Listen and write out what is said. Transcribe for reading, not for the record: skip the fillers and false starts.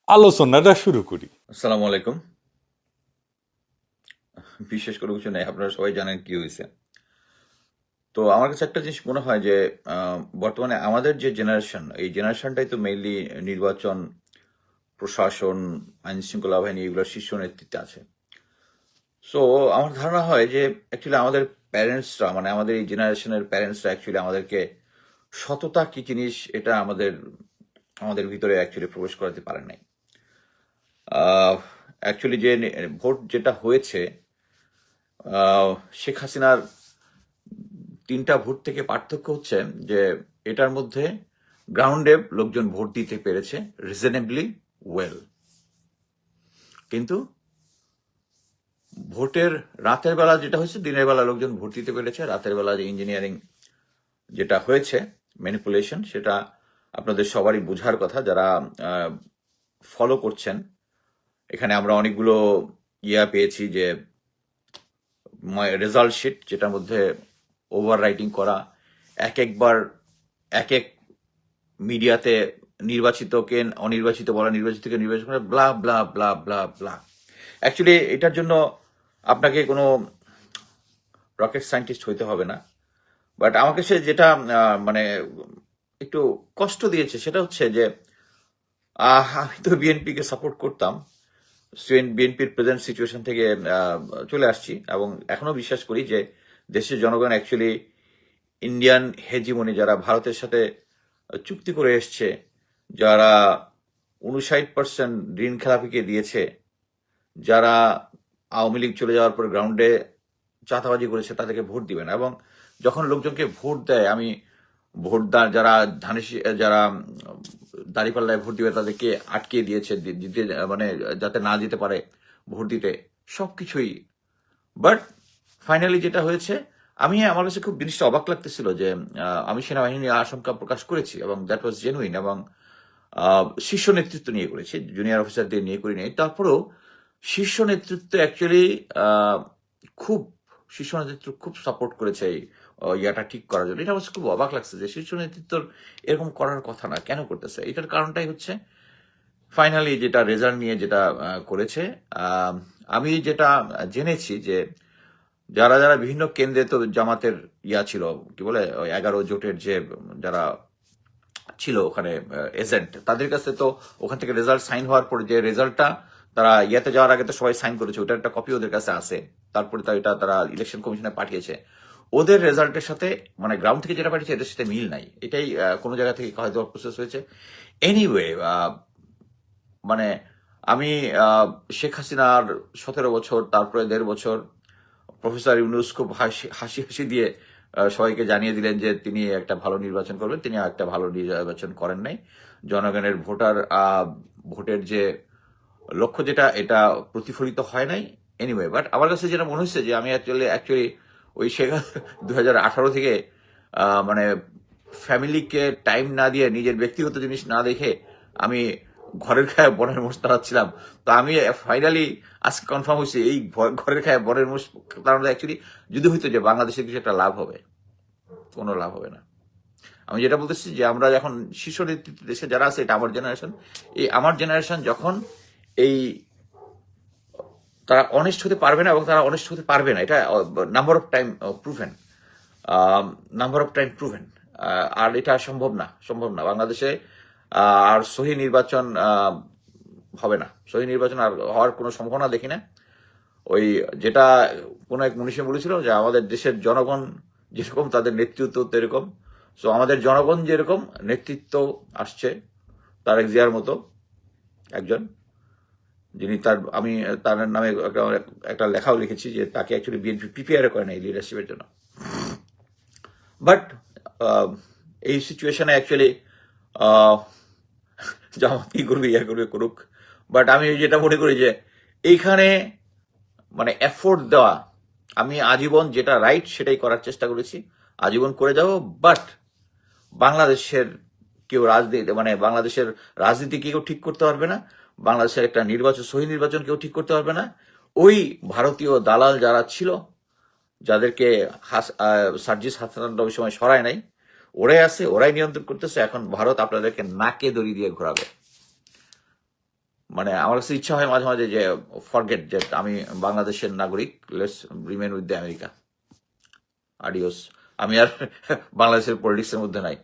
আলোচনাটা শুরু করি। আসসালামু আলাইকুম। বিশেষ করে কিছু নেই, আপনারা সবাই জানেন কি হয়েছে। তো আমার কাছে একটা জিনিস মনে হয় যে বর্তমানে আমাদের যে জেনারেশন, এই জেনারেশনটাই তো মেইনলি নির্বাচন, প্রশাসন, আইন শৃঙ্খলা বাহিনী এগুলোর শীর্ষ নেতৃত্বে আছে। সো আমার ধারণা হয় যে অ্যাকচুয়ালি আমাদের প্যারেন্টসরা, মানে আমাদের এই জেনারেশনের প্যারেন্টসরা অ্যাকচুয়ালি আমাদেরকে সততা কি জিনিস এটা আমাদের আমাদের ভিতরে অ্যাকচুয়ালি প্রবেশ করাতে পারেন নাই। অ্যাকচুয়ালি যে ভোট যেটা হয়েছে, শেখ হাসিনার 3টা ভোট থেকে পার্থক্য হচ্ছে যে এটার মধ্যে গ্রাউন্ডে লোকজন ভোট দিতে পেরেছে রিজনেবলি ওয়েল, কিন্তু ভোটের রাতের বেলা যেটা হয়েছে, দিনের বেলা লোকজন ভোট দিতে পেরেছে, রাতের বেলা যে ইঞ্জিনিয়ারিং যেটা হয়েছে, ম্যানিপুলেশন, সেটা আপনাদের সবারই বোঝার কথা যারা ফলো করছেন। এখানে আমরা অনেকগুলো পেয়েছি যে রেজাল্ট শিট, যেটার মধ্যে ওভার রাইটিং করা, একবার এক এক মিডিয়াতে নির্বাচিতকে অনির্বাচিত বলা, নির্বাচিতকে নির্বাচিত করা, ব্লা ব্লা ব্লা ব্লা ব্লা। অ্যাকচুয়ালি এটার জন্য আপনাকে কোনো রকেট সায়েন্টিস্ট হইতে হবে না। বাট আমাকে সে যেটা মানে একটু কষ্ট দিয়েছে সেটা হচ্ছে যে আমি তো বিএনপিকে সাপোর্ট করতাম, বিএনপির প্রেজেন্ট সিচুয়েশন থেকে চলে আসছি এবং এখনো বিশ্বাস করি যে দেশের জনগণ অ্যাকচুয়ালি ইন্ডিয়ান হেজিমনি, যারা ভারতের সাথে চুক্তি করে এসছে, যারা 59% ঋণ খেলাপিকে দিয়েছে, যারা আওয়ামী লীগ চলে যাওয়ার পর গ্রাউন্ডে চাঁদাবাজি করেছে, তাদেরকে ভোট দিবেন। এবং যখন লোকজনকে ভোট দেয়, আমি ভোটদার যারা যারা দাঁড়িপাল্লায় ভোট দিবে তাদেরকে আটকে দিয়েছে, দিতে মানে যাতে না যেতে পারে ভোট দিতে, সবকিছুই। বাট ফাইনালি যেটা হয়েছে, আমার কাছে খুব জিনিসটা অবাক লাগতেছিল যে আমি সেনাবাহিনী নিয়ে আশঙ্কা প্রকাশ করেছি এবং দ্যাট ওয়াজ জেনুইন, এবং শীর্ষ নেতৃত্ব নিয়ে করেছি, জুনিয়র অফিসারদের নিয়ে করি নাই। তারপরেও শীর্ষ নেতৃত্ব অ্যাকচুয়ালি খুব শীর্ষ নেতৃত্ব খুব সাপোর্ট করেছে এই ইয়াটা ঠিক করার জন্য। এটা আমার কাছে খুব অবাক লাগছে যে শীর্ষ নেতৃত্বর এরকম করার কথা না, কেন করতেছে? এটার কারণটাই হচ্ছে ফাইনালি যেটা রেজাল্ট নিয়ে যেটা করেছে। আমি যেটা জেনেছি যে যারা যারা বিভিন্ন কেন্দ্রে তো জামাতের ছিল, কি বলে, 11 জোটের যে যারা ছিল ওখানে এজেন্ট, তাদের কাছে তো ওখান থেকে রেজাল্ট সাইন হওয়ার পরে যে রেজাল্টটা তারা যাওয়ার আগে তো সবাই সাইন করেছে, ওটার একটা কপি ওদের কাছে আছে। তারপরে এটা তারা ইলেকশন কমিশনে পাঠিয়েছে। ওদের রেজাল্টের সাথে, মানে গ্রাউন্ড থেকে যেটা পাঠিয়েছে, এদের সাথে মিল নাই। এটাই কোনো জায়গা থেকে হয়তো প্রসেস হয়েছে। এনিওয়ে, মানে আমি শেখ হাসিনার 17 বছর, তারপরে 1.5 বছর, প্রফেসর ইউনূস খুব হাসি হাসি হাসি দিয়ে সবাইকে জানিয়ে দিলেন যে তিনি একটা ভালো নির্বাচন করবেন। তিনি একটা ভালো নির্বাচন করেন নাই। জনগণের ভোটের যে লক্ষ্য, যেটা এটা প্রতিফলিত হয় নাই। এনিওয়ে, বাট আমার কাছে যেটা মনে হচ্ছে যে আমি অ্যাকচুয়ালি ওই শেখ 2018 থেকে মানে ফ্যামিলিকে টাইম না দিয়ে, নিজের ব্যক্তিগত জিনিস না দেখে আমি ঘরের খায় বনের মোষ তাড়াচ্ছিলাম। তো আমি ফাইনালি আজকে কনফার্ম হয়েছে এই ঘরের খায় বনের মোষ তাড়ানো অ্যাকচুয়ালি যদি হইতো যে বাংলাদেশের কিছু একটা লাভ হবে, কোনো লাভ হবে না। আমি যেটা বলতেছি যে আমরা যখন শীর্ষ নেতৃত্ব দেশে যারা আছে, এটা আমার জেনারেশন, এই আমার জেনারেশন যখন এই তারা অনেস্ট হতে পারবে না, এবং তারা অনেস্ট হতে পারবে না, এটা number of time proven, proven. আর এটা সম্ভব না বাংলাদেশে। আর সহি নির্বাচন হবে না, সহি নির্বাচন আর হওয়ার কোনো সম্ভাবনা দেখি না। ওই যেটা কোন এক মনীষী বলেছিল যে আমাদের দেশের জনগণ যেরকম, তাদের নেতৃত্ব তেরকম। সো আমাদের জনগণ যেরকম, নেতৃত্ব আসছে তারেক জিয়ার মতো একজন, যিনি আমি তার নামে একটা লেখাও লিখেছি যে তাকে অ্যাকচুয়ালি বিএনপি প্রিপেয়ার করে নাই লিডারশিপের জন্য। বাট এই সিচুয়েশনে অ্যাকচুয়ালি জামাত কি করবে, করুক। বাট আমি যেটা মনে করি যে এইখানে মানে এফোর্ট দেওয়া, আমি আজীবন যেটা রাইট সেটাই করার চেষ্টা করেছি, আজীবন করে যাব। বাট বাংলাদেশের কেউ বাংলাদেশের রাজনীতি কেউ ঠিক করতে পারবে না, বাংলাদেশের একটা সহি নির্বাচন কেউ ঠিক করতে পারবে না। ওই ভারতীয় দালাল যারা ছিল, যাদেরকে সার্জিস হাসান ওই সময় সরায় নাই, ওরাই আছে, ওরাই নিয়ন্ত্রণ করতেছে। এখন ভারত আপনাদেরকে নাকে দড়ি দিয়ে ঘোরাবে। মানে আমার কাছে ইচ্ছা হয় মাঝে মাঝে যে ফরগেট যে আমি বাংলাদেশের নাগরিক, let's remain with the America. আডিওস। আমি আর বাংলাদেশের পলিটিক্সের মধ্যে নাই।